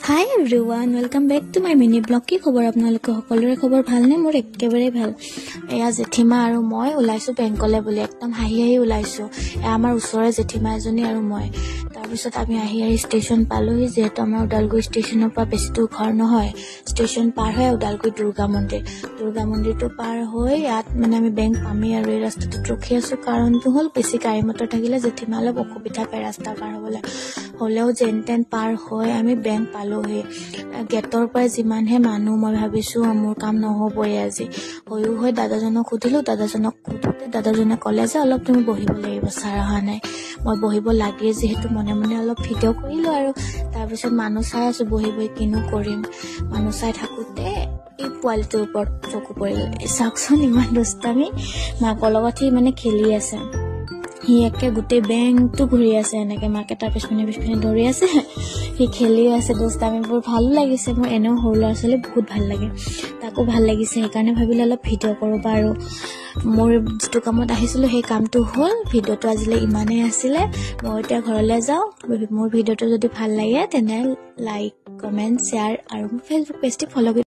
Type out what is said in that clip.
Hi everyone, welcome back to my mini blog. কি খবৰ আপোনালোকৰ সকলোৰে খবৰ ভাল নে? মোৰ একেবাৰে ভাল। এয়া জেঠিমা আৰু মই ওলাইছো বেংকলে বুলি একদম হাঁহি ওলাইছো। আমাৰ ওচৰৰে জেঠিমা এজনী আৰু মই। তাৰপিছত আমি আহি ষ্টেচন পালোহি যেহেতু আমাৰ ওদালগুৰি ষ্টেচনৰ পৰা বেছি দূৰ ঘৰ নহয়। ষ্টেচন পাৰ হৈ ওদালগুৰি দুৰ্গা মন্দিৰটো পাৰ হৈ ইয়াত মানে আমি বেংক পামেই আৰু এই ৰাস্তাটোত ৰখি আছো। কাৰণটো হ'ল বেছি গাড়ী মটৰ থাকিলে জেঠিমা অলপ অসুবিধা পায় ৰাস্তা পাৰ হ'বলৈ। হ'লেও যেন তেন পাৰ হৈ আমি বেংক পালোহি। গেটৰ পৰা যিমানহে মানুহ মই ভাবিছো মোৰ কাম নহ'বই আজি। হৈ দাদাজনক সুধিলো, দাদাজনক সুধোতে দাদাজনে ক'লে যে অলপ তুমি বহিব লাগিব, ছাৰ অহা নাই। মই বহিব লাগে যিহেতু মনে মনে অলপ ভিডিঅ' কৰিলো আৰু তাৰপিছত মানুহ চাই আছো বহি কিনো কৰিম। মানুহ চাই থাকোতে এই পোৱালিটোৰ ওপৰত চকু পৰিল। চাওকচোন ইমান দুষ্টামি, মাকৰ লগত সি মানে খেলি আছে। সি একে গোটেই বেংকটো ঘূৰি আছে এনেকে, মাকে তাৰ পিছপিনে ধৰি আছে। সি খেলি আছে দুষ্টামিবোৰ ভালো লাগিছে। মোৰ এনেও সৰু ল'ৰা ছোৱালী বহুত ভাল লাগে, তাকো ভাল লাগিছে। সেইকাৰণে ভাবিলে অলপ ভিডিঅ' কৰোঁ বাৰু। মোৰ যিটো কামত আহিছিলো সেই কামটো হ'ল। ভিডিঅ'টো আজিলৈ ইমানেই আছিলে। মই এতিয়া ঘৰলৈ যাওঁ। মোৰ ভিডিঅ'টো যদি ভাল লাগে তেনে লাইক, কমেণ্ট, শ্বেয়াৰ আৰু মোৰ ফেচবুক পেজটি ফ'ল'